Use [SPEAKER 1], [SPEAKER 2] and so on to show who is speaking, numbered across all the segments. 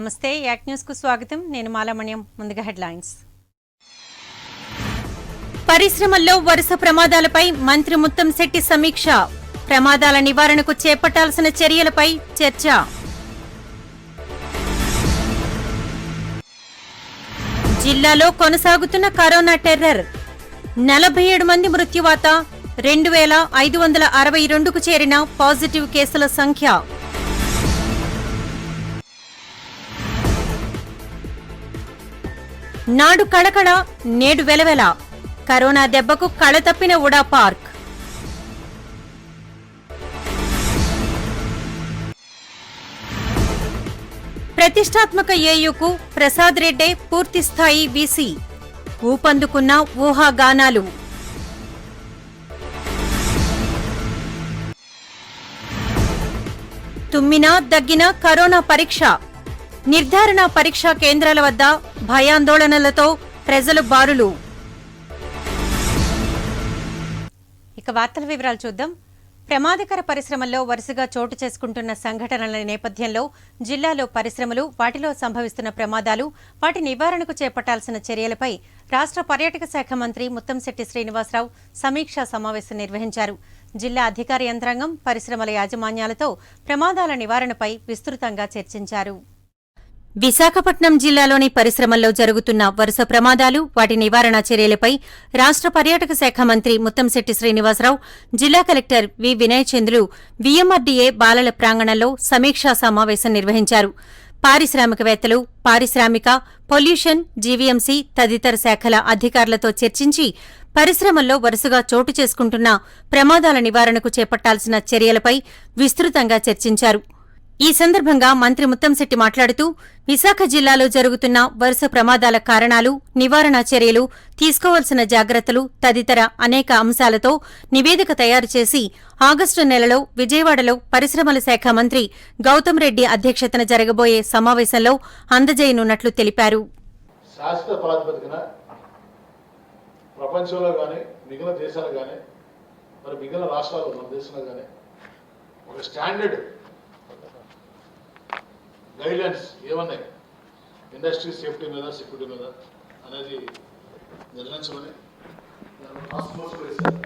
[SPEAKER 1] నమస్తే యాక్ న్యూస్ కు స్వాగతం. నేను మాలామణ్యం. ముందుగా హెడ్లైన్స్. పరిశ్రమల్లో వరుస ప్రమాదాలపై మంత్రి ముత్తంశెట్టి సమీక్ష. ప్రమాదాల నివారణకు చేపట్టాల్సిన చర్యలపై చర్చ. జిల్లాలో కొనసాగుతున్న కరోనా టెర్రర్. 47 మంది మృత్యువాత. 2562కు చేరిన పాజిటివ్ కేసుల సంఖ్య. నాడు కళకళ, నేడు వెలవెల. కరోనా దెబ్బకు కళ తప్పిన ఉడా పార్క్. ప్రతిష్టాత్మక ఏయూకు ప్రసాద్ రెడ్డే పూర్తిస్థాయి వీసీ. ఊపందుకున్న ఊహాగానాలు. తుమ్మినా దగ్గిన కరోనా పరీక్ష. నిర్ధారణ పరీక్షా కేంద్రాల వద్ద భయాందోళనలతో ప్రజలు బారులు. ఇక వార్తల వివరాలు చూద్దాం. ప్రమాదకర పరిశ్రమల్లో వరుసగా చోటు చేసుకుంటున్న సంఘటనల నేపథ్యంలో జిల్లాలో పరిశ్రమలు, వాటిలో సంభవిస్తున్న ప్రమాదాలు, వాటి నివారణకు చేపట్టాల్సిన చర్యలపై రాష్ట్ర పర్యాటక శాఖ మంత్రి ముత్తంశెట్టి శ్రీనివాసరావు సమీక్షా సమావేశం నిర్వహించారు. జిల్లా అధికార యంత్రాంగం, పరిశ్రమల యాజమాన్యాలతో ప్రమాదాల నివారణపై విస్తృతంగా చర్చించారు. విశాఖపట్నం జిల్లాలోని పరిశ్రమల్లో జరుగుతున్న వరుస ప్రమాదాలు, వాటి నివారణ చర్యలపై రాష్ట్ర పర్యాటక శాఖ మంత్రి ముత్తంశెట్టి శ్రీనివాసరావు, జిల్లా కలెక్టర్ వి వినయ్ చంద్రులు వీఎంఆర్డీఏ బాలల ప్రాంగణంలో సమీక్షా సమావేశం నిర్వహించారు. పారిశ్రామికవేత్తలు, పారిశ్రామిక, పొల్యూషన్, జీవీఎంసీ తదితర శాఖల అధికారులతో చర్చించి పరిశ్రమల్లో వరుసగా చోటు చేసుకుంటున్న ప్రమాదాల నివారణకు చేపట్టాల్సిన చర్యలపై విస్తృతంగా చర్చించారు. ఈ సందర్భంగా మంత్రి ముత్తంశెట్టి మాట్లాడుతూ, విశాఖ జిల్లాలో జరుగుతున్న వరుస ప్రమాదాల కారణాలు, నివారణ చర్యలు, తీసుకోవాల్సిన జాగ్రత్తలు తదితర అనేక అంశాలతో నివేదిక తయారు చేసి ఆగస్టు నెలలో విజయవాడలో పరిశ్రమల శాఖ మంత్రి గౌతమ్ రెడ్డి అధ్యక్షతన జరగబోయే సమావేశంలో అందజేయనున్నట్లు తెలిపారు.
[SPEAKER 2] ప్రపంచంలో కానీ మిగిలిన దేశాలు కానీ మరి మిగిలిన రాష్ట్రాలు మన దేశంలో కానీ ఒక స్టాండర్డ్ గైడ్లైన్స్ ఏమన్నాయి ఇండస్ట్రీ సేఫ్టీ మీద, సెక్యూరిటీ మీద అనేది నిర్ణయించమని టాస్క్ ఫోర్స్ కూడా వేశారు.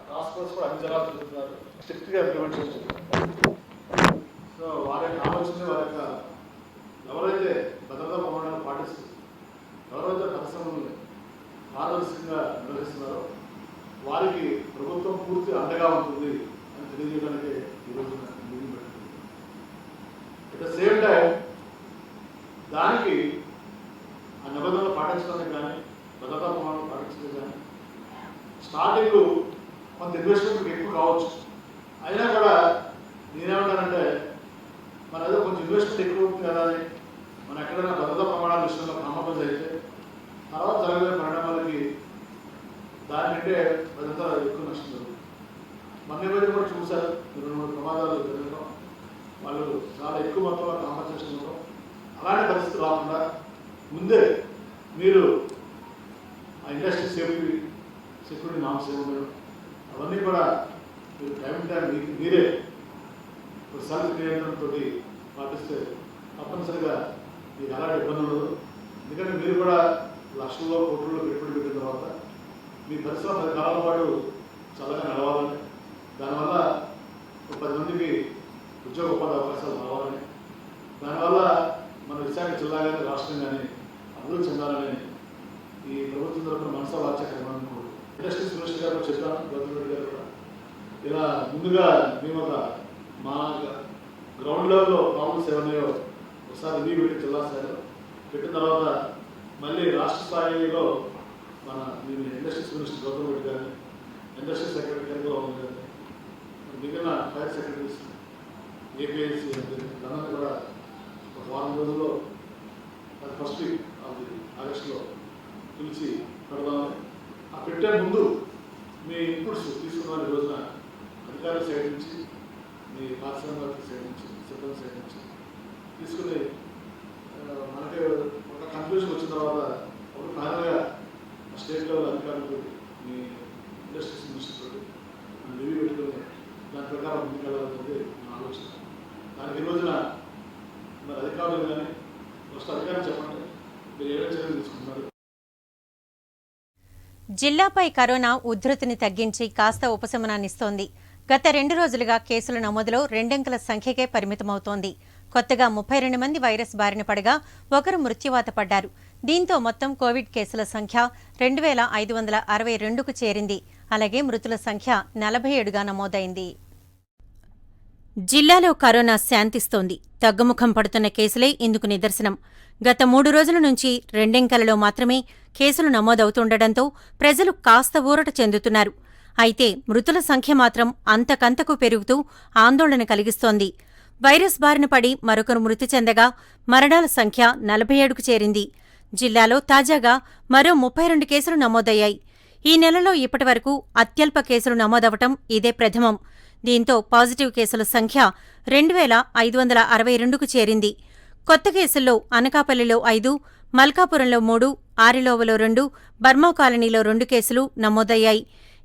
[SPEAKER 2] టాస్క్ ఫోర్స్ కూడా అన్ని జనాలు చూస్తున్నారు, స్ట్రిక్ట్గా ఇంప్లిమెంట్ చేస్తున్నారు. సో వారి యొక్క ఆలోచన, వారి యొక్క ఎవరైతే భద్రతా ప్రమాణాలు పాటిస్తూ, ఎవరైతే పరిశ్రమల్ని పారదర్శకంగా నిర్వహిస్తున్నారో వారికి ప్రభుత్వం పూర్తి అండగా ఉంటుంది అని తెలియజేయడానికి ఈరోజు మీటింగ్ పెట్టుకుంది. అట్ ద సేమ్ టైం దానికి ఆ నిబంధనలు పాటించడానికి కానీ, భద్రతా ప్రమాణాలు పాటించడానికి కానీ స్టార్టింగ్ కొంత ఇన్వెస్ట్మెంట్ ఎక్కువ కావచ్చు. అయినా కూడా నేనేమంటానంటే మన ఏదో కొంచెం ఇన్వెస్ట్మెంట్ ఎక్కువ ఉంటుంది కదా అని మనం ఎక్కడైనా భద్రతా ప్రమాణాల విషయంలో కాంప్రమైజ్ అయితే తర్వాత జరగబోయే పరిణామాలకి దానికంటే అదంతా ఎక్కువ నష్టం జరుగుతుంది. మన మధ్య కూడా చూశారు, 2-3 ప్రమాదాలు జరగడం, వాళ్ళు చాలా ఎక్కువ మొత్తంలో కాంపన్సేషన్ ఇవ్వడం. అలాంటి పరిస్థితి రాకుండా ముందే మీరు ఆ ఇండస్ట్రీ సెక్యూరిటీ నామ్స్ ఏమన్నారు అవన్నీ కూడా మీరు టైం మీరే సెల్ఫ్ నియంత్రణతో పాటిస్తే తప్పనిసరిగా మీకు అలాంటి ఇబ్బంది ఉండదు. ఎందుకంటే మీరు కూడా లక్షల్లో, కోట్లలో పెట్టుబడి పెట్టిన తర్వాత మీ పరిశ్రమ 10 కాలాల పాటు చల్లగా నడవాలని, దానివల్ల 10 మందికి ఉద్యోగ ఉపాధి అవకాశాలు రావాలని, దానివల్ల మన విశాఖ జిల్లా కానీ రాష్ట్రం కానీ అభివృద్ధి చెందాలని ఈ ప్రభుత్వం తరఫున మనసా వాచ్యకరమని ఇండస్ట్రీస్ మినిస్టర్ గారు చెప్పాను, గౌతమ్ రెడ్డి గారు కూడా. ఇలా ముందుగా మేము మా గ్రౌండ్ లెవెల్లో ప్రాబ్లమ్స్ ఏమన్నాయో ఒకసారి రివ్యూ పెట్టి జిల్లా స్థాయిలో పెట్టిన తర్వాత మళ్ళీ రాష్ట్ర స్థాయిలో మన ఇండస్ట్రీస్ మినిస్టర్ గౌతమ్ రెడ్డి గారిని, ఇండస్ట్రీ సెక్రటరీ గారిగా ఉంది, మిగిలిన ఫైర్ సెక్రటరీస్, ఏపీఐసి అందరినీ కూడా ఒక 4 రోజుల్లో ఫస్ట్ వీక్ ఆగస్టులో పిలిచి పెడదామని. ఆ పెట్టే ముందు మీ ఇన్పుట్స్ తీసుకున్న రోజున అధికారుల సైడ్ నుంచి, మీ పారిశ్రామిక సైడ్ నుంచి, సిబ్బంది సైడ్ నుంచి తీసుకుని మనకి ఒక కన్క్లూజన్ వచ్చిన తర్వాత ఒక ఫైనల్గా స్టేట్ లెవెల్ అధికారులతో, మీ ఇండస్ట్రీస్ మినిస్టర్ తోటి రివ్యూ పెట్టుకుని దాని ప్రకారం ముందుకెళ్ళాలనేది నా ఆలోచన. దానికి ఈ రోజున మరి అధికారులు కానీ, ఫస్ట్ అధికారులు చెప్పండి, మీరు ఏమేమి చర్యలు తీసుకుంటున్నారు?
[SPEAKER 1] జిల్లాపై కరోనా ఉధృతిని తగ్గించి కాస్త ఉపశమనాన్నిస్తోంది. గత 2 రోజులుగా కేసుల నమోదులో 2 అంకెల సంఖ్యకే పరిమితమవుతోంది. కొత్తగా 32 మంది వైరస్ బారిన పడగా ఒకరు మృత్యువాత పడ్డారు. దీంతో మొత్తం కోవిడ్ కేసుల సంఖ్య 2562కు చేరింది. అలాగే మృతుల సంఖ్య 47గా నమోదైంది. జిల్లాలో కరోనా శాంతిస్తోంది. తగ్గుముఖం పడుతున్న కేసులే ఇందుకు నిదర్శనం. గత 3 రోజుల నుంచి 2 అంకెలలో మాత్రమే కేసులు నమోదవుతుండటంతో ప్రజలు కాస్త ఊరట చెందుతున్నారు. అయితే మృతుల సంఖ్య మాత్రం అంతకంతకు పెరుగుతూ ఆందోళన కలిగిస్తోంది. వైరస్ బారిన పడి మరొకరు మృతి చెందగా మరణాల సంఖ్య 47కు చేరింది. జిల్లాలో తాజాగా మరో 32 కేసులు నమోదయ్యాయి. ఈ నెలలో ఇప్పటివరకు అత్యల్ప కేసులు నమోదవటం ఇదే ప్రథమం. దీంతో పాజిటివ్ కేసుల సంఖ్య 2562కు చేరింది. కొత్త కేసుల్లో అనకాపల్లిలో 5, మల్కాపురంలో 3, ఆరిలోవలో 2, బర్మా కాలనీలో 2 కేసులు నమోదయ్యాయి.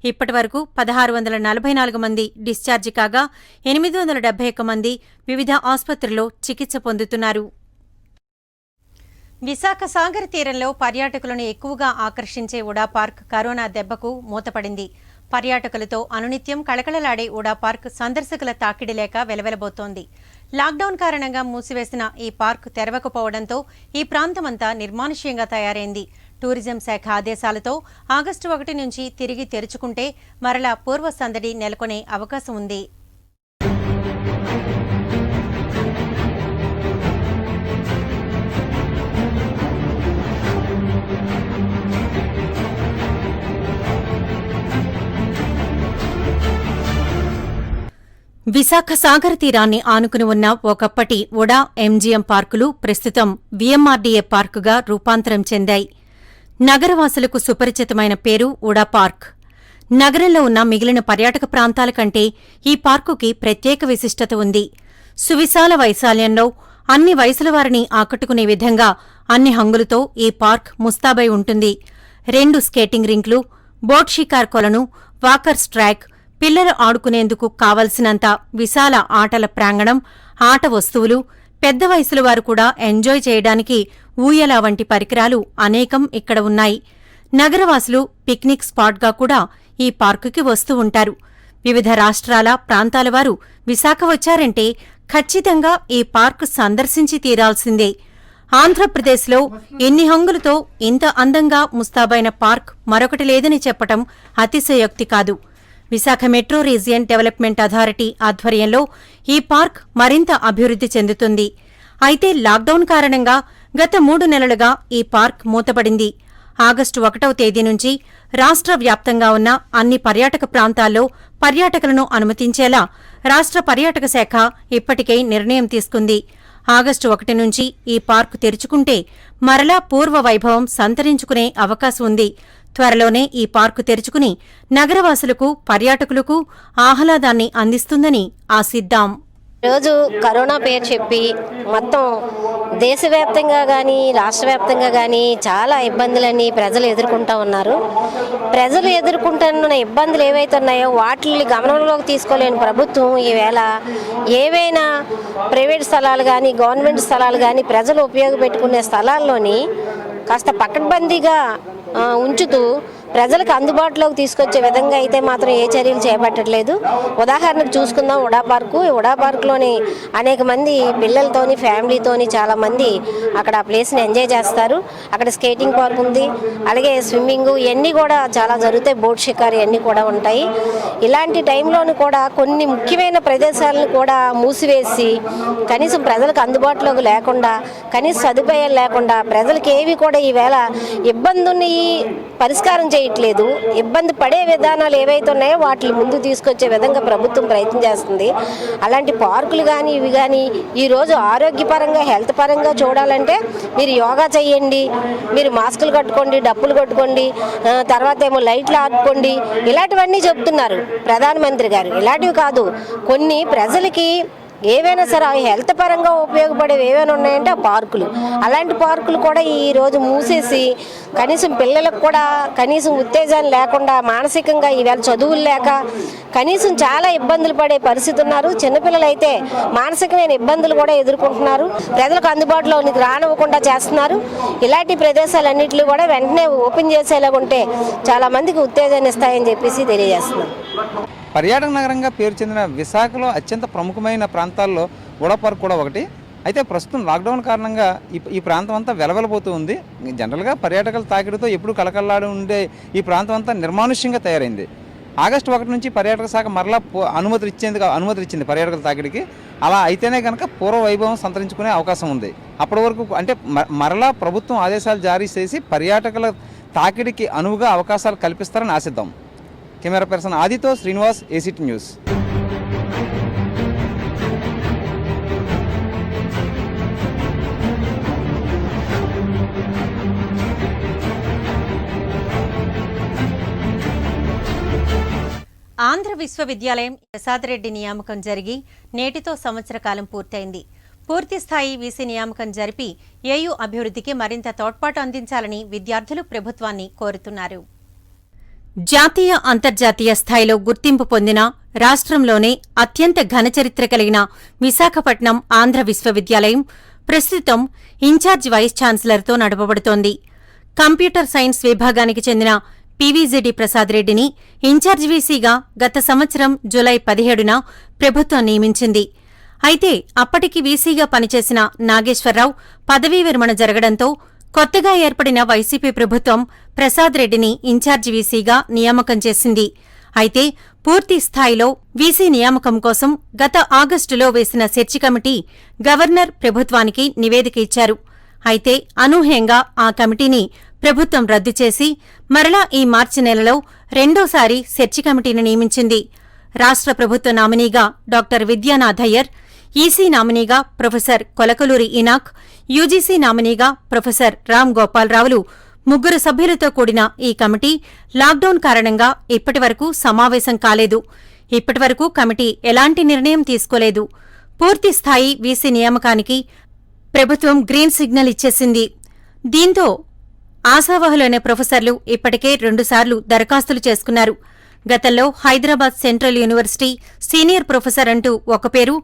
[SPEAKER 1] ఇప్పటివరకు 1644 మంది డిశ్చార్జి కాగా 871 మంది వివిధ ఆసుపత్రుల్లో చికిత్స పొందుతున్నారు. విశాఖ సాగర్ తీరంలో పర్యాటకులను ఎక్కువగా ఆకర్షించే ఉడా పార్క్ కరోనా దెబ్బకు మూతపడింది. పర్యాటకులతో అనునిత్యం కళకళలాడే ఉడా పార్క్ సందర్శకుల తాకిడి లేక వెలవెలబోతోంది. లాక్డౌన్ కారణంగా మూసివేసిన ఈ పార్క్ తెరవకపోవడంతో ఈ ప్రాంతమంతా నిర్మానుష్యంగా తయారైంది. టూరిజం శాఖ ఆదేశాలతో ఆగస్టు 1 నుంచి తిరిగి తెరుచుకుంటే మరలా పూర్వ సందడి నెలకొనే అవకాశం ఉంది. విశాఖ సాగర్ తీరాన్ని ఆనుకుని ఉన్న ఒకప్పటి ఉడా ఎంజీఎం పార్కులు ప్రస్తుతం వీఎంఆర్డీఏ పార్కుగా రూపాంతరం చెందాయి. నగరవాసులకు సుపరిచితమైన పేరు ఉడా పార్క్. నగరంలో ఉన్న మిగిలిన పర్యాటక ప్రాంతాల కంటే ఈ పార్కుకి ప్రత్యేక విశిష్టత ఉంది. సువిశాల వైశాల్యంలో అన్ని వయసుల వారిని ఆకట్టుకునే విధంగా అన్ని హంగులతో ఈ పార్క్ ముస్తాబై ఉంటుంది. 2 స్కేటింగ్ రింక్లు, బోట్ షికార్ కొలను, వాకర్స్ ట్రాక్, పిల్లలు ఆడుకునేందుకు కావలసినంత విశాల ఆటల ప్రాంగణం, ఆట వస్తువులు, పెద్ద వయసుల వారు కూడా ఎంజాయ్ చేయడానికి ఊయల వంటి పరికరాలు అనేకం ఇక్కడ ఉన్నాయి. నగరవాసులు పిక్నిక్ స్పాట్గా కూడా ఈ పార్కుకి వస్తూ ఉంటారు. వివిధ రాష్ట్రాల, ప్రాంతాల వారు విశాఖ వచ్చారంటే ఖచ్చితంగా ఈ పార్క్ సందర్శించి తీరాల్సిందే. ఆంధ్రప్రదేశ్లో ఎన్ని హంగులతో ఇంత అందంగా ముస్తాబైన పార్క్ మరొకటి లేదని చెప్పటం అతిశయోక్తి కాదు. Visakha metro region development authority ఆధ్వర్యంలో ఈ పార్క్ మరింత అభివృద్ధి చెందుతుంది. అయితే లాక్డౌన్ కారణంగా గత 3 నెలలుగా ఈ పార్క్ మూతపడింది. ఆగస్టు 1వ తేదీ నుంచి రాష్ట్ర వ్యాప్తంగా ఉన్న అన్ని పర్యాటక ప్రాంతాల్లో పర్యాటకులను అనుమతించేలా రాష్ట్ర పర్యాటక శాఖ ఇప్పటికే నిర్ణయం తీసుకుంది. ఆగస్టు 1 నుంచి ఈ పార్కు తెరుచుకుంటే మరలా పూర్వ వైభవం సంతరించుకునే అవకాశం ఉంది. త్వరలోనే ఈ పార్కు తెరుచుకుని నగరవాసులకు, పర్యాటకులకు ఆహ్లాదాన్ని అందిస్తుందని ఆశిద్దాం.
[SPEAKER 3] రోజు కరోనా పేరు చెప్పి మొత్తం దేశవ్యాప్తంగా కానీ రాష్ట్ర వ్యాప్తంగా కానీ చాలా ఇబ్బందులన్నీ ప్రజలు ఎదుర్కొంటూ ఉన్నారు. ప్రజలు ఎదుర్కొంటున్న ఇబ్బందులు ఏవైతే ఉన్నాయో వాటిని గమనంలోకి తీసుకోలేని ప్రభుత్వం ఈవేళ ఏవైనా ప్రైవేట్ స్థలాలు కానీ గవర్నమెంట్ స్థలాలు కానీ ప్రజలు ఉపయోగపెట్టుకునే స్థలాల్లోని కాస్త పకడ్బందీగా ఉంచుతూ ప్రజలకు అందుబాటులోకి తీసుకొచ్చే విధంగా అయితే మాత్రం ఏ చర్యలు చేపట్టట్లేదు. ఉదాహరణకు చూసుకుందాం ఉడా పార్కు. ఉడా పార్కులోని అనేక మంది పిల్లలతోని, ఫ్యామిలీతోని చాలామంది అక్కడ ఆ ప్లేస్ని ఎంజాయ్ చేస్తారు. అక్కడ స్కేటింగ్ పార్క్ ఉంది, అలాగే స్విమ్మింగ్, ఇవన్నీ కూడా చాలా జరుగుతాయి. బోట్ షికారు ఇవన్నీ కూడా ఉంటాయి. ఇలాంటి టైంలోనూ కూడా కొన్ని ముఖ్యమైన ప్రదేశాలను కూడా మూసివేసి కనీసం ప్రజలకు అందుబాటులోకి లేకుండా, కనీస సదుపాయాలు లేకుండా ప్రజలకు ఏవి కూడా ఈవేళ ఇబ్బందుని పరిష్కారం చేయట్లేదు. ఇబ్బంది పడే విధానాలు ఏవైతే ఉన్నాయో వాటిని ముందు తీసుకొచ్చే విధంగా ప్రభుత్వం ప్రయత్నం చేస్తుంది. అలాంటి పార్కులు కానీ ఇవి కానీ ఈరోజు ఆరోగ్యపరంగా, హెల్త్ పరంగా చూడాలంటే మీరు యోగా చేయండి, మీరు మాస్కులు కట్టుకోండి, డప్పులు కొట్టుకోండి, తర్వాత ఏమో లైట్లు ఆడుకోండి, ఇలాంటివన్నీ చెప్తున్నారు ప్రధానమంత్రి గారు. ఇలాంటివి కాదు, కొన్ని ప్రజలకి ఏవైనా సరే హెల్త్ పరంగా ఉపయోగపడేవి ఏవైనా ఉన్నాయంటే ఆ పార్కులు. అలాంటి పార్కులు కూడా ఈరోజు మూసేసి కనీసం పిల్లలకు కూడా కనీసం ఉత్తేజాన్ని లేకుండా మానసికంగా ఈవేళ చదువులు లేక కనీసం చాలా ఇబ్బందులు పడే పరిస్థితి ఉన్నారు. చిన్నపిల్లలు అయితే మానసికమైన ఇబ్బందులు కూడా ఎదుర్కొంటున్నారు. ప్రజలకు అందుబాటులో రానివ్వకుండా చేస్తున్నారు. ఇలాంటి ప్రదేశాలన్నింటినీ కూడా వెంటనే ఓపెన్ చేసేలాగా ఉంటే చాలా మందికి ఉత్తేజాన్ని ఇస్తాయని చెప్పేసి తెలియజేస్తున్నాం.
[SPEAKER 4] పర్యాటక నగరంగా పేరు చెందిన విశాఖలో అత్యంత ప్రముఖమైన ప్రాంతాల్లో వుడా పార్క్ కూడా ఒకటి. అయితే ప్రస్తుతం లాక్డౌన్ కారణంగా ఈ ప్రాంతం అంతా వెలవెలబోతూ ఉంది. జనరల్గా పర్యాటకుల తాకిడితో ఎప్పుడు కలకల్లాడి ఉండే ఈ ప్రాంతం అంతా నిర్మానుష్యంగా తయారైంది. ఆగస్టు 1 నుంచి పర్యాటక శాఖ మరలా అనుమతులు ఇచ్చింది పర్యాటకుల తాకిడికి. అలా అయితేనే కనుక పూర్వ వైభవం సంతరించుకునే అవకాశం ఉంది. అప్పటి వరకు అంటే మరలా ప్రభుత్వం ఆదేశాలు జారీ చేసి పర్యాటకుల తాకిడికి అనువుగా అవకాశాలు కల్పిస్తారని ఆశిద్దాం. కెమెరా పర్సన్ ఆదితో శ్రీనివాస్, ఏసీటీ న్యూస్.
[SPEAKER 1] ఆంధ్ర విశ్వవిద్యాలయం ప్రసాదరెడ్డి నియామకం జరిగి నేటితో సంవత్సర కాలం పూర్తయింది. పూర్తిస్థాయి వీసీ నియామకం జరిపి ఏయూ అభివృద్ధికి మరింత తోడ్పాటు అందించాలని విద్యార్థులు ప్రభుత్వాన్ని కోరుతున్నారు. జాతీయ అంతర్జాతీయ స్థాయిలో గుర్తింపు పొందిన రాష్ట్రంలోనే అత్యంత ఘనచరిత్ర కలిగిన విశాఖపట్నం ఆంధ్ర విశ్వవిద్యాలయం ప్రస్తుతం ఇన్ఛార్జ్ వైస్ ఛాన్సలర్తో నడపబడుతోంది. కంప్యూటర్ సైన్స్ విభాగానికి చెందిన పీవీజీడీ ప్రసాద్ రెడ్డిని ఇన్ఛార్జ్ వీసీగా గత సంవత్సరం జూలై 17న ప్రభుత్వం నియమించింది. అయితే అప్పటికి వీసీగా పనిచేసిన నాగేశ్వరరావు పదవీ విరమణ జరగడంతో కొత్తగా ఏర్పడిన వైసీపీ ప్రభుత్వం ప్రసాద్ రెడ్డిని ఇన్ఛార్జి వీసీగా నియామకం చేసింది. అయితే పూర్తి స్థాయిలో వీసీ నియామకం కోసం గత ఆగస్టులో వేసిన సెర్చ్ కమిటీ గవర్నర్ ప్రభుత్వానికి నివేదిక ఇచ్చారు. అయితే అనూహ్యంగా ఆ కమిటీని ప్రభుత్వం రద్దు చేసి మరలా ఈ మార్చి నెలలో రెండోసారి సెర్చ్ కమిటీని నియమించింది. రాష్ట్ర ప్రభుత్వ నామినీగా డాక్టర్ విద్యానాథ్ అయ్యర్, ఈసీ నామినీగా ప్రొఫెసర్ కొలకలూరి ఇనాక్, యూజీసీ నామినీగా ప్రొఫెసర్ రామ్ గోపాలరావులు 3 సభ్యులతో కూడిన ఈ కమిటీ లాక్డౌన్ కారణంగా ఇప్పటివరకు సమావేశం కాలేదు. ఇప్పటివరకు కమిటీ ఎలాంటి నిర్ణయం తీసుకోలేదు. పూర్తిస్థాయి వీసీ నియామకానికి ప్రభుత్వం గ్రీన్ సిగ్నల్ ఇచ్చేసింది. దీంతో ఆశావహులైన ప్రొఫెసర్లు ఇప్పటికే 2 సార్లు దరఖాస్తులు చేసుకున్నారు. గతంలో Hyderabad central university senior professor అంటూ ఒక పేరు,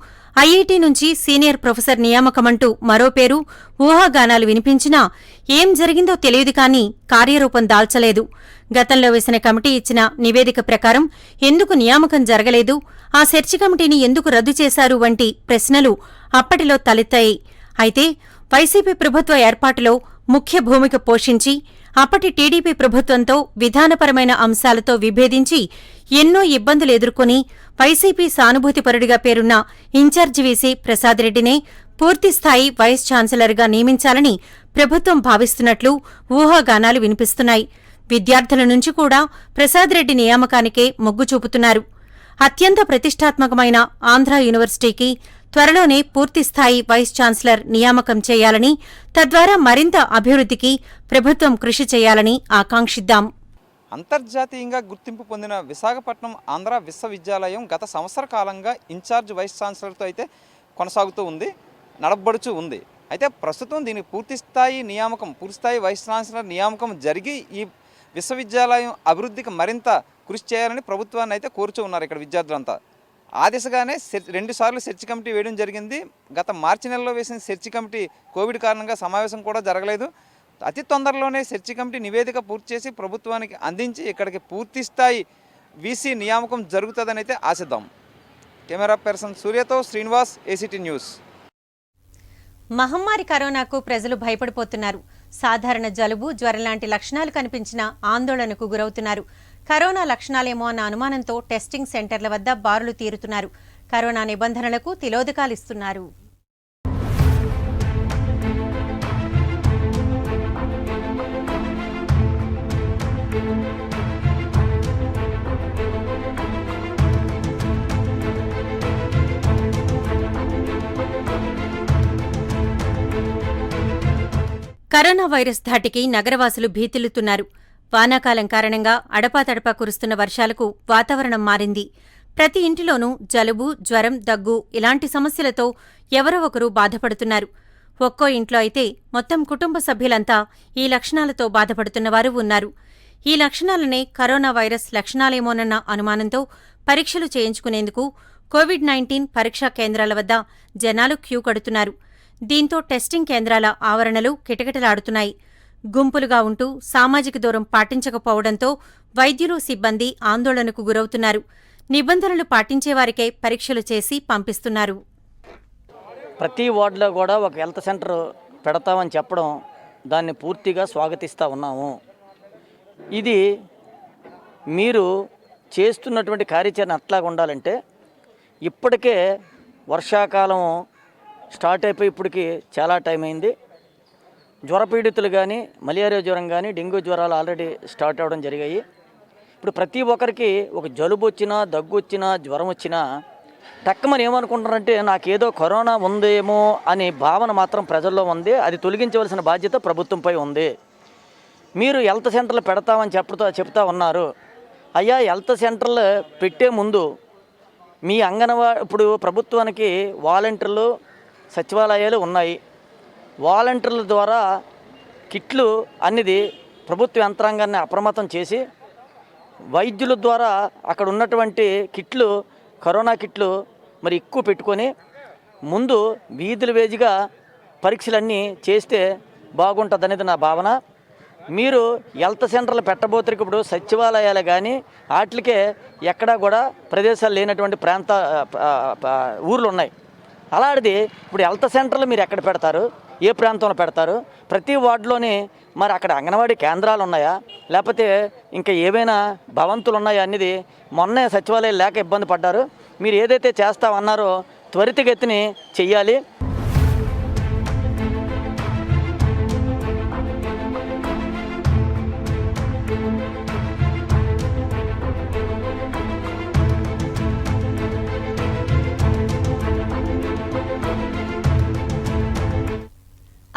[SPEAKER 1] ఐఐటీ నుంచి సీనియర్ ప్రొఫెసర్ నియామకమంటూ మరో పేరు ఊహాగానాలు వినిపించినా ఏం జరిగిందో తెలియదు కానీ కార్యరూపం దాల్చలేదు. గతంలో వేసిన కమిటీ ఇచ్చిన నివేదిక ప్రకారం ఎందుకు నియామకం జరగలేదు, ఆ సెర్చ్ కమిటీని ఎందుకు రద్దు చేశారు వంటి ప్రశ్నలు అప్పటిలో తలెత్తాయి. అయితే వైసీపీ ప్రభుత్వ ఏర్పాటులో ముఖ్య భూమిక పోషించి అప్పటి టీడీపీ ప్రభుత్వంతో విధానపరమైన అంశాలతో విభేదించి ఎన్నో ఇబ్బందులు ఎదుర్కొని వైసీపీ సానుభూతిపరుడిగా పేరున్న ఇన్ఛార్జి వీసీ ప్రసాద్ రెడ్డినే పూర్తిస్థాయి వైస్ ఛాన్సలర్గా నియమించాలని ప్రభుత్వం భావిస్తున్నట్లు ఊహాగానాలు వినిపిస్తున్నాయి. విద్యార్థుల నుంచి కూడా ప్రసాద్ రెడ్డి నియామకానికే మొగ్గు చూపుతున్నారు. అత్యంత ప్రతిష్టాత్మకమైన ఆంధ్ర యూనివర్సిటీకి త్వరలోనే పూర్తిస్థాయి వైస్ ఛాన్సలర్ నియామకం చేయాలని, తద్వారా మరింత అభివృద్ధికి ప్రభుత్వం కృషి చేయాలని ఆకాంక్షిద్దాం.
[SPEAKER 4] అంతర్జాతీయంగా గుర్తింపు పొందిన విశాఖపట్నం ఆంధ్ర విశ్వవిద్యాలయం గత సంవత్సర కాలంగా ఇన్ఛార్జ్ వైస్ ఛాన్సలర్తో అయితే కొనసాగుతూ ఉంది, నడపబడుచూ ఉంది. అయితే ప్రస్తుతం దీనికి పూర్తిస్థాయి వైస్ ఛాన్సలర్ నియామకం జరిగి ఈ విశ్వవిద్యాలయం అభివృద్ధికి మరింత కృషి చేయాలని ప్రభుత్వాన్ని అయితే కోరుచూ ఉన్నారు ఇక్కడ విద్యార్థులంతా. ఆ దిశగానే 2 సార్లు సెర్చ్ కమిటీ వేయడం జరిగింది. గత మార్చి నెలలో వేసిన సెర్చ్ కమిటీ కోవిడ్ కారణంగా సమావేశం కూడా జరగలేదు. అతి తొందరలోనే సెర్చ్ కమిటీ నివేదిక పూర్తి చేసి ప్రభుత్వానికి అందించి ఇక్కడికి పూర్తిస్థాయి వీసీ నియామకం జరుగుతుందని అయితే ఆశిద్దాం. కెమెరా పర్సన్ సూర్యతో శ్రీనివాస్, ఏసీటీ న్యూస్.
[SPEAKER 1] మహమ్మారి కరోనాకు ప్రజలు భయపడిపోతున్నారు. సాధారణ జలుబు, జ్వరం లాంటి లక్షణాలు కనిపించినా ఆందోళనకు గురవుతున్నారు. కరోనా లక్షణాలేమో అన్న అనుమానంతో టెస్టింగ్ సెంటర్ల వద్ద బారులు తీరుతున్నారు. కరోనా నిబంధనలకు తిలోదకాలిస్తున్నారు. కరోనా వైరస్ ధాటికి నగరవాసులు భీతిల్లుతున్నారు. వానాకాలం కారణంగా అడపాతడపా కురుస్తున్న వర్షాలకు వాతావరణం మారింది. ప్రతి ఇంటిలోనూ జలుబు, జ్వరం, దగ్గు ఇలాంటి సమస్యలతో ఎవరో ఒకరు బాధపడుతున్నారు. ఒక్కో ఇంట్లో అయితే మొత్తం కుటుంబ సభ్యులంతా ఈ లక్షణాలతో బాధపడుతున్నవారు ఉన్నారు. ఈ లక్షణాలనే కరోనా వైరస్ లక్షణాలేమోనన్న అనుమానంతో పరీక్షలు చేయించుకునేందుకు కోవిడ్-19 పరీక్షా కేంద్రాల వద్ద జనాలు క్యూ కడుతున్నారు. దీంతో టెస్టింగ్ కేంద్రాల ఆవరణలు కిటకిటలాడుతున్నాయి. గుంపులుగా ఉంటూ సామాజిక దూరం పాటించకపోవడంతో వైద్యులు, సిబ్బంది ఆందోళనకు గురవుతున్నారు. నిబంధనలు పాటించేవారికే పరీక్షలు చేసి పంపిస్తున్నారు.
[SPEAKER 5] ప్రతి వార్డులో కూడా ఒక హెల్త్ సెంటర్ పెడతామని చెప్పడం దాన్ని పూర్తిగా స్వాగతిస్తూ ఉన్నాము. ఇది మీరు చేస్తున్నటువంటి కార్యాచరణ అట్లాగా ఉండాలంటే ఇప్పటికే వర్షాకాలం స్టార్ట్ అయిపోయి ఇప్పటికి చాలా టైం అయింది. జ్వరపీడితులు కానీ, మలేరియా జ్వరం కానీ, డెంగ్యూ జ్వరాలు ఆల్రెడీ స్టార్ట్ అవ్వడం జరిగాయి. ఇప్పుడు ప్రతి ఒక్కరికి ఒక జలుబు వచ్చినా, దగ్గు వచ్చినా, జ్వరం వచ్చినా టక్కుమని ఏమనుకుంటున్నారంటే నాకేదో కరోనా ఉందేమో అనే భావన మాత్రం ప్రజల్లో ఉంది. అది తొలగించవలసిన బాధ్యత ప్రభుత్వంపై ఉంది. మీరు హెల్త్ సెంటర్లు పెడతామని చెప్తా ఉన్నారు. అయ్యా, హెల్త్ సెంటర్లు పెట్టే ముందు మీ ఇప్పుడు ప్రభుత్వానికి వాలంటీర్లు, సచివాలయాలు ఉన్నాయి. వాలంటీర్ల ద్వారా కిట్లు అనేది ప్రభుత్వ యంత్రాంగాన్ని అప్రమత్తం చేసి వైద్యుల ద్వారా అక్కడ ఉన్నటువంటి కిట్లు, కరోనా కిట్లు మరి ఎక్కువ పెట్టుకొని ముందు వీధుల వేజిగా పరీక్షలన్నీ చేస్తే బాగుంటుంది అనేది నా భావన. మీరు హెల్త్ సెంటర్లు పెట్టబోతే ఇప్పుడు సచివాలయాలు కానీ వాటికే ఎక్కడా కూడా ప్రదేశాలు లేనటువంటి ఊర్లు ఉన్నాయి. అలాంటిది ఇప్పుడు హెల్త్ సెంటర్లు మీరు ఎక్కడ పెడతారు, ఏ ప్రాంతంలో పెడతారు? ప్రతి వార్డులోని మరి అక్కడ అంగన్వాడీ కేంద్రాలు ఉన్నాయా, లేకపోతే ఇంకా ఏవైనా భవంతులు ఉన్నాయా అనేది మొన్నే సచివాలయాలు లేక ఇబ్బంది పడ్డారు. మీరు ఏదైతే చేస్తామన్నారో త్వరితగతిని చెయ్యాలి.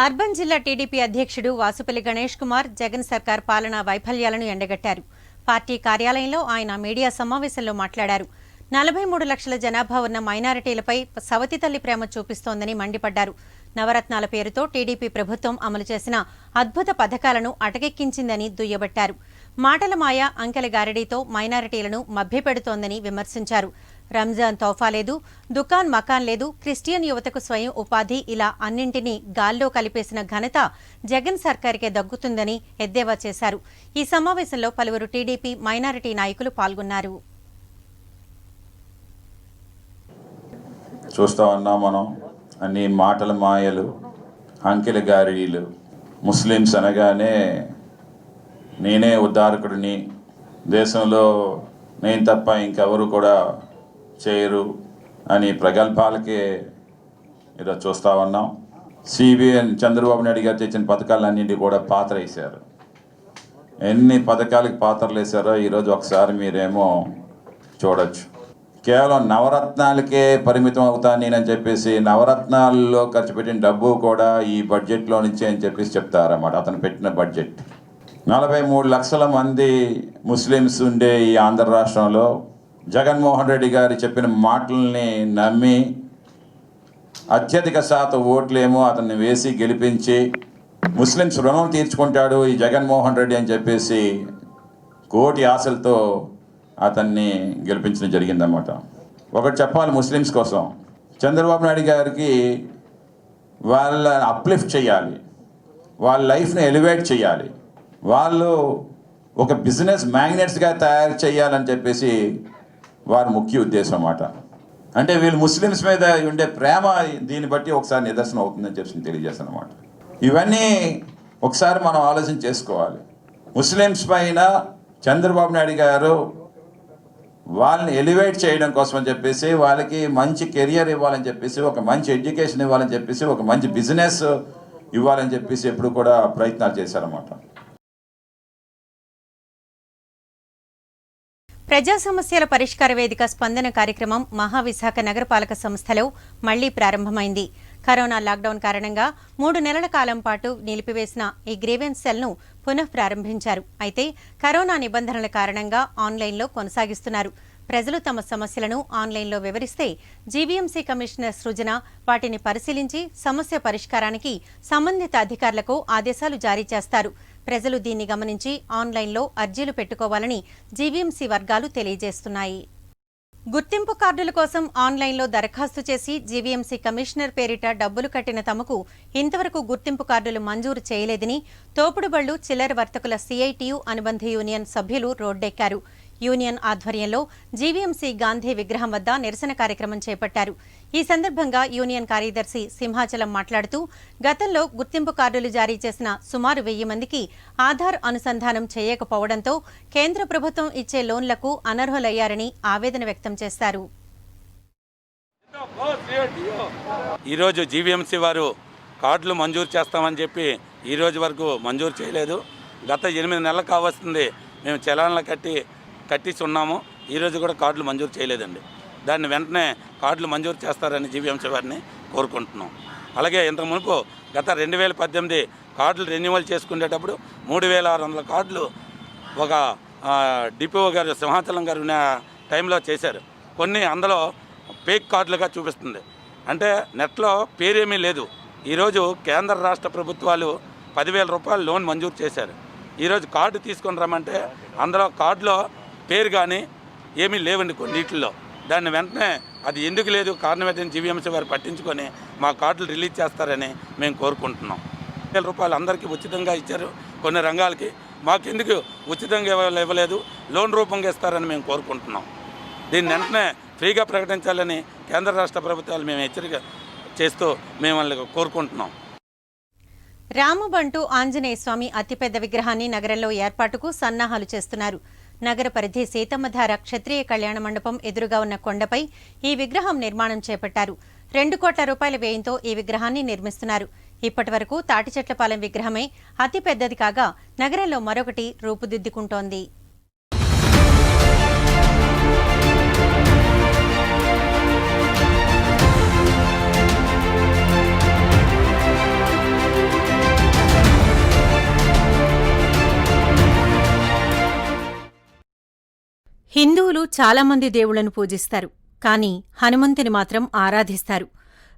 [SPEAKER 1] అర్బన్ జిల్లా టీడీపీ అధ్యక్షుడు వాసుపల్లి గణేష్ కుమార్ జగన్ సర్కార్ పాలనా వైఫల్యాలను ఎండగట్టారు. పార్టీ కార్యాలయంలో ఆయన మీడియా సమావేశంలో మాట్లాడారు. 43 లక్షల జనాభా ఉన్న మైనారిటీలపై సవతి తల్లి ప్రేమ చూపిస్తోందని మండిపడ్డారు. నవరత్నాల పేరుతో టీడీపీ ప్రభుత్వం అమలు చేసిన అద్భుత పథకాలను అటకెక్కించిందని దుయ్యబట్టారు. మాటల మాయ, అంకెల గారడీతో మైనారిటీలను మభ్యపెడుతోందని విమర్శించారు. రంజాన్ తోఫా లేదు, దుకాన్ మకాన్ లేదు, క్రిస్టియన్ యువతకు స్వయం ఉపాధి ఇలా అన్నింటినీ గాల్లో కలిపేసిన ఘనత జగన్ సర్కార్కే దక్కుతుందని ఎద్దేవా చేశారు. ఈ సమావేశంలో పలువురు టీడీపీ మైనారిటీ నాయకులు పాల్గొన్నారు.
[SPEAKER 6] చూస్తా ఉన్నాం మనం అన్ని మాటల మాయలు, అంకెల గారిడీలు. ముస్లిమ్స్ అనగానే నేనే ఉద్ధారకుడిని, దేశంలో నేను తప్ప ఇంకెవరు కూడా చేయరు అని ప్రగల్భాలకే ఈరోజు చూస్తూ ఉన్నాం. సిబిఎన్ చంద్రబాబు నాయుడు గారు తెచ్చిన పథకాలన్నింటి కూడా పాత్ర వేశారు. ఎన్ని పథకాలకి పాత్రలు వేశారో ఈరోజు ఒకసారి మీరేమో చూడొచ్చు. కేవలం నవరత్నాలకే పరిమితం అవుతాను నేనని చెప్పేసి నవరత్నాల్లో ఖర్చు పెట్టిన డబ్బు కూడా ఈ బడ్జెట్లో నుంచే అని చెప్పేసి చెప్తారన్నమాట. అతను పెట్టిన బడ్జెట్ 43 లక్షల మంది ముస్లిమ్స్ ఉండే ఈ ఆంధ్ర రాష్ట్రంలో జగన్మోహన్ రెడ్డి గారు చెప్పిన మాటల్ని నమ్మి అత్యధిక శాతం ఓట్లేమో అతన్ని వేసి గెలిపించి ముస్లిమ్స్ రుణం తీర్చుకుంటాడు ఈ జగన్మోహన్ రెడ్డి అని చెప్పేసి కోటి ఆశలతో అతన్ని గెలిపించడం జరిగిందన్నమాట. ఒకటి చెప్పాలి ముస్లిమ్స్ కోసం, చంద్రబాబు నాయుడు గారికి వాళ్ళ అప్లిఫ్ట్ చేయాలి, వాళ్ళ లైఫ్ని ఎలివేట్ చేయాలి, వాళ్ళు ఒక బిజినెస్ మ్యాగ్నెట్స్గా తయారు చేయాలని చెప్పేసి వారి ముఖ్య ఉద్దేశం అన్నమాట. అంటే వీళ్ళు ముస్లిమ్స్ మీద ఉండే ప్రేమ దీన్ని బట్టి ఒకసారి నిదర్శనం అవుతుందని చెప్పి తెలియజేస్తాను అన్నమాట. ఇవన్నీ ఒకసారి మనం ఆలోచన చేసుకోవాలి. ముస్లిమ్స్ పైన చంద్రబాబు నాయుడు గారు వాళ్ళని ఎలివేట్ చేయడం కోసం అని చెప్పేసి, వాళ్ళకి మంచి కెరియర్ ఇవ్వాలని చెప్పేసి, ఒక మంచి ఎడ్యుకేషన్ ఇవ్వాలని చెప్పేసి, ఒక మంచి బిజినెస్ ఇవ్వాలని చెప్పేసి ఎప్పుడు కూడా ప్రయత్నాలు చేశారన్నమాట.
[SPEAKER 1] ప్రజా సమస్యల పరిష్కార వేదిక స్పందన కార్యక్రమం మహావిశాఖ నగరపాలక సంస్థలో మళ్లీ ప్రారంభమైంది. కరోనా లాక్డౌన్ కారణంగా 3 నెలల కాలం పాటు నిలిపివేసిన ఈ గ్రీవెన్స్ సెల్ను పునః ప్రారంభించారు. అయితే కరోనా నిబంధనల కారణంగా ఆన్లైన్లో కొనసాగిస్తున్నారు. ప్రజలు తమ సమస్యలను ఆన్లైన్లో వివరిస్తే జీవీఎంసీ కమిషనర్ సృజన వాటిని పరిశీలించి సమస్య పరిష్కారానికి సంబంధిత అధికారులకు ఆదేశాలు జారీ చేస్తారు. ప్రజలు దీన్ని గమనించి ఆన్లైన్లో అర్జీలు పెట్టుకోవాలని జీవీఎంసీ వర్గాలు తెలియజేస్తున్నాయి. గుర్తింపు కార్డుల కోసం ఆన్లైన్లో దరఖాస్తు చేసి జీవీఎంసీ కమిషనర్ పేరిట డబ్బులు కట్టిన తమకు ఇంతవరకు గుర్తింపు కార్డులు మంజూరు చేయలేదని తోపుడు బళ్లు చిల్లర వర్తకుల సిఐటియు అనుబంధ యూనియన్ సభ్యులు రోడ్డెక్కారు. యూనియన్ ఆధ్వర్యంలో జీవీఎంసీ గాంధీ విగ్రహం వద్ద నిరసన కార్యక్రమం చేపట్టారు. ఈ సందర్భంగా యూనియన్ కార్యదర్శి సింహాచలం మాట్లాడుతూ గతంలో గుర్తింపు కార్డులు జారీ చేసిన సుమారు 1000 మందికి ఆధార్ అనుసంధానం చేయకపోవడంతో కేంద్ర ప్రభుత్వం ఇచ్చే లోన్లకు అనర్హులయ్యారని ఆవేదన వ్యక్తం చేశారు.
[SPEAKER 7] ఈరోజు జీవీఎంసీ వారు కార్డులు మంజూరు చేస్తామని చెప్పి ఈ రోజు వరకు మంజూరు చేయలేదు. గత 8 నెలలు కావస్తుంది మేము చలాన్లు కట్టించి ఉన్నాము. ఈరోజు కూడా కార్డులు మంజూరు చేయలేదండి. దాన్ని వెంటనే కార్డులు మంజూరు చేస్తారని జీవీఎంసీ వారిని కోరుకుంటున్నాం. అలాగే ఇంతకు మునుపు గత 2018 కార్డులు రెన్యువల్ చేసుకునేటప్పుడు 3600 కార్డులు ఒక డిపిఓ గారు సింహాచలం గారు ఉన్న టైంలో చేశారు. కొన్ని అందులో ఫేక్ కార్డులుగా చూపిస్తుంది. అంటే నెట్లో పేరేమీ లేదు. ఈరోజు కేంద్ర రాష్ట్ర ప్రభుత్వాలు 10,000 రూపాయలు లోన్ మంజూరు చేశారు. ఈరోజు కార్డు తీసుకొని రమ్మంటే అందులో కార్డులో పేరు కానీ ఏమీ లేవండి కొన్నిటిల్లో. దాన్ని వెంటనే అది ఎందుకు లేదు కారణం ఏంటని జీవీఎంసీ వారు పట్టించుకొని మా కార్డులు రిలీజ్ చేస్తారని మేము కోరుకుంటున్నాం. 1,000 రూపాయలు అందరికీ ఉచితంగా ఇచ్చారు. కొన్ని రంగాలకి మాకెందుకు ఉచితంగా ఇవ్వలేదు, లోన్ రూపంగా ఇస్తారని మేము కోరుకుంటున్నాం. దీన్ని వెంటనే ఫ్రీగా ప్రకటించాలని కేంద్ర రాష్ట్ర ప్రభుత్వాలు మేము హెచ్చరిక చేస్తూ మేము వాళ్ళకి కోరుకుంటున్నాం.
[SPEAKER 1] రామబంటు ఆంజనేయ స్వామి అతిపెద్ద విగ్రహాన్ని నగరంలో ఏర్పాటుకు సన్నాహాలు చేస్తున్నారు. నగర పరిధి సీతమ్మధార క్షత్రియ కళ్యాణ మండపం ఎదురుగా ఉన్న కొండపై ఈ విగ్రహం నిర్మాణం చేపట్టారు. 2 కోట్ల రూపాయల వ్యయంతో ఈ విగ్రహాన్ని నిర్మిస్తున్నారు. ఇప్పటి వరకు తాటిచెట్లపాలెం విగ్రహమే అతిపెద్దది కాగా నగరంలో మరొకటి రూపుదిద్దుకుంటోంది. హిందువులు చాలామంది దేవుళ్లను పూజిస్తారు. కానీ హనుమంతుని మాత్రం ఆరాధిస్తారు.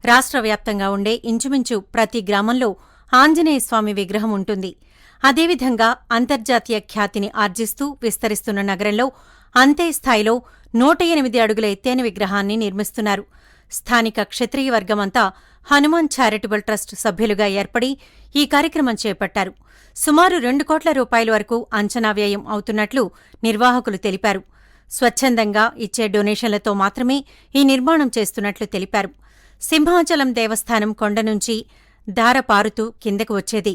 [SPEAKER 1] రాష్ట్ర వ్యాప్తంగా ఉండే ఇంచుమించు ప్రతి గ్రామంలో ఆంజనేయ స్వామి విగ్రహం ఉంటుంది. అదేవిధంగా అంతర్జాతీయ ఖ్యాతిని ఆర్జిస్తూ విస్తరిస్తున్న నగరంలో అంతే స్థాయిలో 108 అడుగుల ఎత్తైన విగ్రహాన్ని నిర్మిస్తున్నారు. స్థానిక క్షత్రియ వర్గమంతా హనుమాన్ చారిటబుల్ ట్రస్ట్ సభ్యులుగా ఏర్పడి ఈ కార్యక్రమం చేపట్టారు. సుమారు 2 కోట్ల రూపాయల వరకు అంచనా వ్యయం అవుతున్నట్లు నిర్వాహకులు తెలిపారు. స్వచ్ఛందంగా ఇచ్చే డొనేషన్లతో మాత్రమే ఈ నిర్మాణం చేస్తున్నట్లు తెలిపారు. సింహాచలం దేవస్థానం కొండ నుంచి ధార పారుతూ కిందకు వచ్చేది.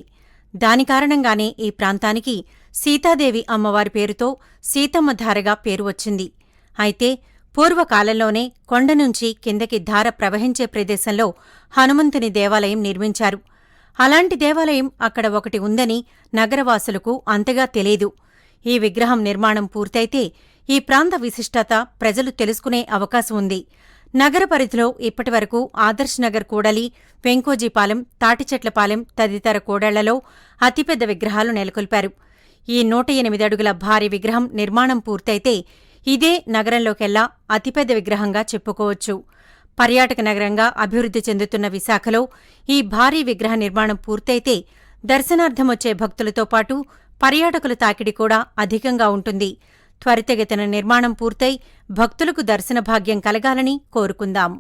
[SPEAKER 1] దాని కారణంగానే ఈ ప్రాంతానికి సీతాదేవి అమ్మవారి పేరుతో సీతమ్మధారగా పేరు వచ్చింది. అయితే పూర్వకాలంలోనే కొండ నుంచి కిందకి ధార ప్రవహించే ప్రదేశంలో హనుమంతుని దేవాలయం నిర్మించారు. అలాంటి దేవాలయం అక్కడ ఒకటి ఉందని నగరవాసులకు అంతగా తెలీదు. ఈ విగ్రహం నిర్మాణం పూర్తయితే ఈ ప్రాంత విశిష్టత ప్రజలు తెలుసుకునే అవకాశం ఉంది. నగర పరిధిలో ఇప్పటివరకు ఆదర్శ్ నగర్ కూడలి, వెంకోజీపాలెం, తాటిచెట్లపాలెం తదితర కూడళ్లలో అతిపెద్ద విగ్రహాలు నెలకొల్పారు. ఈ 108 అడుగుల భారీ విగ్రహం నిర్మాణం పూర్తయితే ఇదే నగరంలోకెల్లా అతిపెద్ద విగ్రహంగా చెప్పుకోవచ్చు. పర్యాటక నగరంగా అభివృద్ధి చెందుతున్న విశాఖలో ఈ భారీ విగ్రహ నిర్మాణం పూర్తయితే దర్శనార్థం వచ్చే భక్తులతో పాటు పర్యాటకుల తాకిడి కూడా అధికంగా ఉంటుంది. త్వరితగతిన నిర్మాణం పూర్తయి భక్తులకు దర్శన భాగ్యం కలగాలని కోరుకుందాం.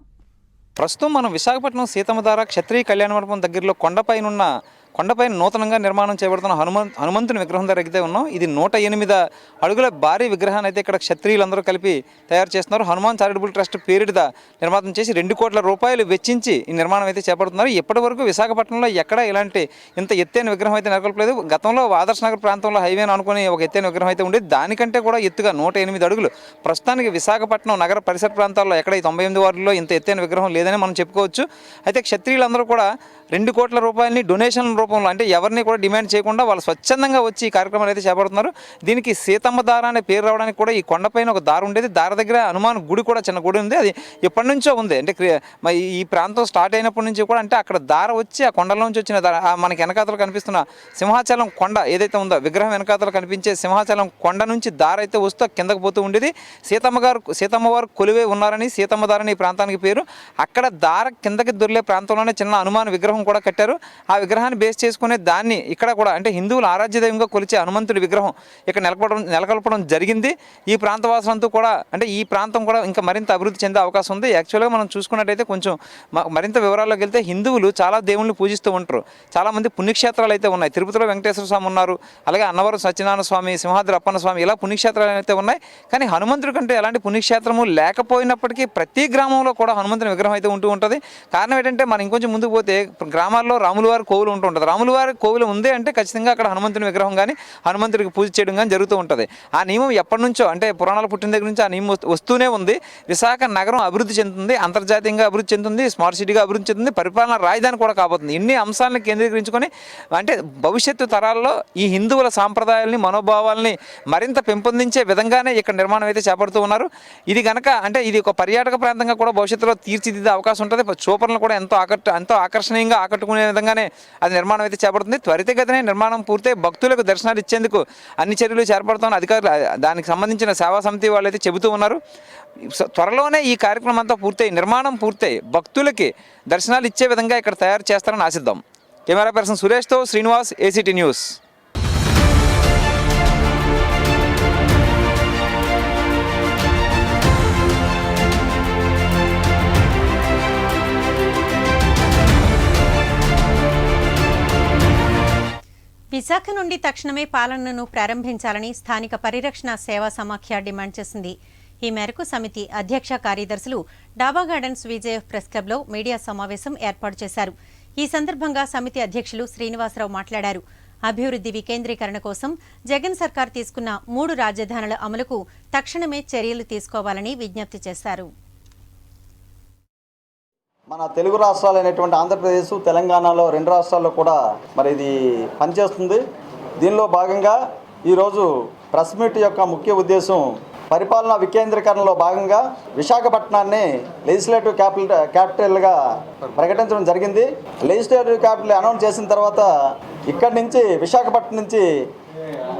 [SPEAKER 4] ప్రస్తుతం మనం విశాఖపట్నం సీతమ్మధార క్షత్రియ కళ్యాణ మండపం దగ్గరలో కొండపైన నూతనంగా నిర్మాణం చేయబడుతున్న హనుమంతుని విగ్రహం దగ్గర అయితే ఉన్నాం. ఇది 108 అడుగుల భారీ విగ్రహాన్ని అయితే ఇక్కడ క్షత్రియులందరూ కలిపి తయారు చేస్తున్నారు. హనుమాన్ చారిటబుల్ ట్రస్ట్ పేరిట నిర్మాణం చేసి 2 కోట్ల రూపాయలు వెచ్చించి ఈ నిర్మాణం అయితే చేపడుతున్నారు. ఇప్పటి వరకు విశాఖపట్నంలో ఎక్కడ ఇలాంటి ఇంత ఎత్తైన విగ్రహం అయితే నెలకొల్పలేదు. గతంలో ఆదర్శ్ నగర్ ప్రాంతంలో హైవేను అనుకుని ఒక ఎత్తైన విగ్రహం అయితే ఉండేది. దానికంటే కూడా ఎత్తుగా 108 అడుగులు. ప్రస్తుతానికి విశాఖపట్నం నగర పరిసర ప్రాంతాల్లో ఎక్కడ 98 వార్డుల్లో ఇంత ఎత్తైన విగ్రహం లేదని మనం చెప్పుకోవచ్చు. అయితే క్షత్రియులందరూ కూడా 2 కోట్ల రూపాయలని డొనేషన్ రూపంలో, అంటే ఎవరిని కూడా డిమాండ్ చేయకుండా వాళ్ళు స్వచ్ఛందంగా వచ్చి ఈ కార్యక్రమాలు అయితే చేపడుతున్నారు. దీనికి సీతమ్మ దార అనే పేరు రావడానికి కూడా ఈ కొండపైన ఒక దారి ఉండేది. దారి దగ్గర హనుమాన్ గుడి కూడా, చిన్న గుడి ఉంది. అది ఎప్పటి నుంచో ఉంది. అంటే ఈ ప్రాంతం స్టార్ట్ అయినప్పటి నుంచి కూడా, అంటే అక్కడ దార వచ్చి ఆ కొండలోంచి వచ్చిన దార, మనకి వెనకాతలు కనిపిస్తున్న సింహాచలం కొండ ఏదైతే ఉందో, విగ్రహం వెనకాతలు కనిపించే సింహాచలం కొండ నుంచి దార అయితే వస్తూ కిందకు పోతూ ఉండేది. సీతమ్మ వారు కొలువే ఉన్నారని సీతమ్మ దారని ఈ ప్రాంతానికి పేరు. అక్కడ దార కిందకి దొర్లే ప్రాంతంలోనే చిన్న హనుమాన్ విగ్రహం కూడా కట్టారు. ఆ విగ్రహాన్ని బేస్ చేసుకునే దాన్ని ఇక్కడ కూడా, అంటే హిందువుల ఆరాధ్య దైవంగా కొలిచే హనుమంతుడి విగ్రహం ఇక్కడ నెలకొల్పడం జరిగింది. ఈ ప్రాంతవాసులంతా కూడా, అంటే ఈ ప్రాంతం కూడా ఇంకా మరింత అభివృద్ధి చెందే అవకాశం ఉంది. యాక్చువల్గా మనం చూసుకున్నట్టయితే కొంచెం మరింత వివరాల్లోకి వెళ్తే హిందువులు చాలా దేవుళ్ళని పూజిస్తూ ఉంటారు. చాలామంది పుణ్యక్షేత్రాలు అయితే ఉన్నాయి. తిరుపతిలో వెంకటేశ్వర స్వామి ఉన్నారు, అలాగే అన్నవరం సత్యనారాయణ స్వామి, సింహాద్రి అప్పన్న స్వామి, ఇలా పుణ్యక్షేత్రాలు అయితే ఉన్నాయి. కానీ హనుమంతుడి కంటే ఎలాంటి పుణ్యక్షేత్రము లేకపోయినప్పటికీ ప్రతి గ్రామంలో కూడా హనుమంతుని విగ్రహం అయితే ఉంటుంది. కారణం ఏంటంటే మనం ఇంకొంచెం ముందుకు పోతే గ్రామాల్లో రాములవారి కోవిలు ఉంటుంది. రాములవారి కోవిలు ఉంది అంటే ఖచ్చితంగా అక్కడ హనుమంతుని విగ్రహం కానీ హనుమంతుడికి పూజ చేయడం కానీ జరుగుతూ ఉంటుంది. ఆ నియమం ఎప్పటి నుంచో, అంటే పురాణాలు పుట్టిన దగ్గర నుంచి ఆ నియమం వస్తూనే ఉంది. విశాఖ నగరం అభివృద్ధి చెందుతుంది, అంతర్జాతీయంగా అభివృద్ధి చెందుతుంది, స్మార్ట్ సిటీగా అభివృద్ధి చెందుతుంది, పరిపాలన రాజధాని కూడా కాబోతుంది. ఇన్ని అంశాలను కేంద్రీకరించుకొని, అంటే భవిష్యత్తు తరాల్లో ఈ హిందువుల సాంప్రదాయాలని, మనోభావాల్ని మరింత పెంపొందించే విధంగానే ఇక్కడ నిర్మాణం అయితే చేపడుతూ ఉన్నారు. ఇది కనుక, అంటే ఇది ఒక పర్యాటక ప్రాంతంగా కూడా భవిష్యత్తులో తీర్చిదిద్దే అవకాశం ఉంటుంది. చూపర్లను కూడా ఎంతో ఆకర్షణీయంగా ఆకట్టుకునే విధంగానే అది నిర్మాణం అయితే చేపడుతుంది. త్వరితగతినే నిర్మాణం పూర్తయి భక్తులకు దర్శనాలు ఇచ్చేందుకు అన్ని చర్యలు చేపడుతున్న అధికారులు, దానికి సంబంధించిన సేవా సమితి వాళ్ళు అయితే చెబుతూ ఉన్నారు. త్వరలోనే ఈ కార్యక్రమం అంతా పూర్తయి, నిర్మాణం పూర్తయి భక్తులకి దర్శనాలు ఇచ్చే విధంగా ఇక్కడ తయారు చేస్తారని ఆశిద్దాం. కెమెరా పర్సన్ సురేష్తో శ్రీనివాస్, ఏసీటీ న్యూస్.
[SPEAKER 1] విశాఖ నుండి తక్షణమే పాలనను ప్రారంభించాలని స్థానిక పరిరక్షణ సేవా సమాఖ్య డిమాండ్ చేసింది. ఈ మేరకు సమితి అధ్యక్ష కార్యదర్శులు డాబా గార్డెన్స్ విజేఎఫ్ ప్రెస్ క్లబ్లో మీడియా సమావేశం ఏర్పాటు చేశారు. ఈ సందర్భంగా సమితి అధ్యక్షులు శ్రీనివాసరావు మాట్లాడారు. అభివృద్ధి వికేంద్రీకరణ కోసం జగన్ సర్కార్ తీసుకున్న 3 రాజధానుల అమలుకు తక్షణమే చర్యలు తీసుకోవాలని విజ్ఞప్తి చేశారు.
[SPEAKER 8] మన తెలుగు రాష్ట్రాలైనటువంటి ఆంధ్రప్రదేశ్, తెలంగాణలో 2 రాష్ట్రాల్లో కూడా మరి ఇది పనిచేస్తుంది. దీనిలో భాగంగా ఈరోజు ప్రెస్ మీట్ యొక్క ముఖ్య ఉద్దేశం పరిపాలనా వికేంద్రీకరణలో భాగంగా విశాఖపట్నాన్ని లెజిస్లేటివ్ క్యాపిటల్గా ప్రకటించడం జరిగింది. లెజిస్లేటివ్ క్యాపిటల్ అనౌన్స్ చేసిన తర్వాత ఇక్కడి నుంచి, విశాఖపట్నం నుంచి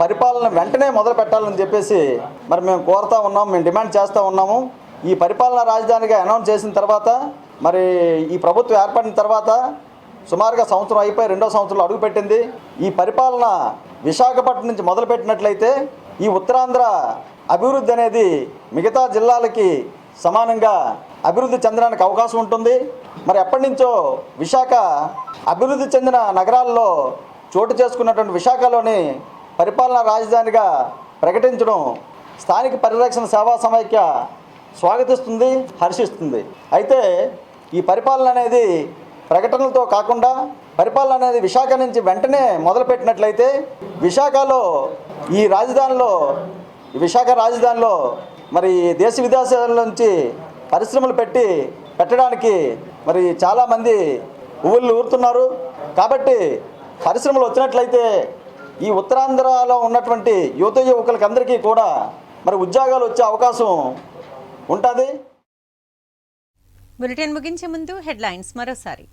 [SPEAKER 8] పరిపాలన వెంటనే మొదలు పెట్టాలని చెప్పేసి మరి మేము కోరుతూ ఉన్నాము, మేము డిమాండ్ చేస్తూ ఉన్నాము. ఈ పరిపాలనా రాజధానిగా అనౌన్స్ చేసిన తర్వాత, మరి ఈ ప్రభుత్వం ఏర్పడిన తర్వాత సుమారుగా సంవత్సరం అయిపోయి 2వ సంవత్సరంలో అడుగుపెట్టింది. ఈ పరిపాలన విశాఖపట్నం నుంచి మొదలుపెట్టినట్లయితే ఈ ఉత్తరాంధ్ర అభివృద్ధి అనేది మిగతా జిల్లాలకి సమానంగా అభివృద్ధి చెందడానికి అవకాశం ఉంటుంది. మరి ఎప్పటి నుంచో విశాఖ అభివృద్ధి చెందిన నగరాల్లో చోటు చేసుకున్నటువంటి విశాఖలోని పరిపాలనా రాజధానిగా ప్రకటించడం స్థానిక పరిరక్షణ సేవా సమైక్య స్వాగతిస్తుంది, హర్షిస్తుంది. అయితే ఈ పరిపాలన అనేది ప్రకటనలతో కాకుండా పరిపాలన అనేది విశాఖ నుంచి వెంటనే మొదలుపెట్టినట్లయితే విశాఖలో ఈ విశాఖ రాజధానిలో మరి దేశ విదేశాల నుంచి పరిశ్రమలు పెట్టడానికి మరి చాలామంది ఊళ్ళు ఊరుతున్నారు. కాబట్టి పరిశ్రమలు వచ్చినట్లయితే ఈ ఉత్తరాంధ్రలో ఉన్నటువంటి యువకులకి అందరికీ కూడా మరి ఉద్యోగాలు వచ్చే అవకాశం ఉంటుంది.
[SPEAKER 1] బులెటిన్ ముగించే ముందు హెడ్లైన్స్ మరోసారి.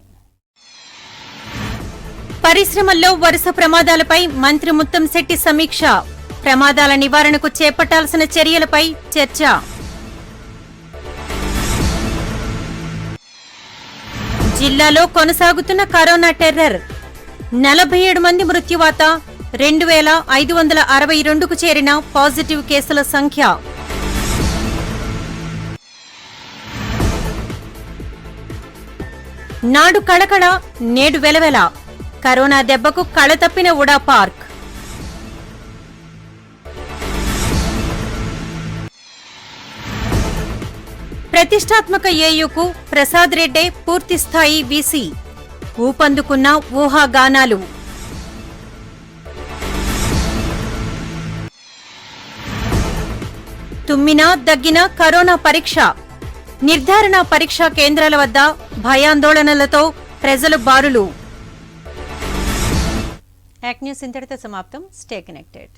[SPEAKER 1] పరిశ్రమల్లో వరుస ప్రమాదాలపై మంత్రి ముత్తంశెట్టి సమీక్ష. ప్రమాదాల నివారణకు చేపట్టాల్సిన చర్యలపై చర్చ. జిల్లాలో కొనసాగుతున్న కరోనా టెర్రర్. 47 మంది మృత్యువాత 2562కు చేరిన పాజిటివ్ కేసుల సంఖ్య. నాడు కళకళ, నేడు వెలవెల. కరోనా దెబ్బకు కళ తప్పిన ఉడా పార్క్. ప్రతిష్టాత్మక ఏయూకు ప్రసాద్ రెడ్డే పూర్తిస్థాయి వీసీ. ఊపందుకున్న ఊహాగానాలు. తుమ్మినా దగ్గిన కరోనా పరీక్ష. నిర్ధారణ పరీక్షా కేంద్రాల వద్ద భయాందోళనలతో ప్రజలు బారులు. యాక్ట్ న్యూస్ ఇంతటితో సమాప్తం. Stay connected.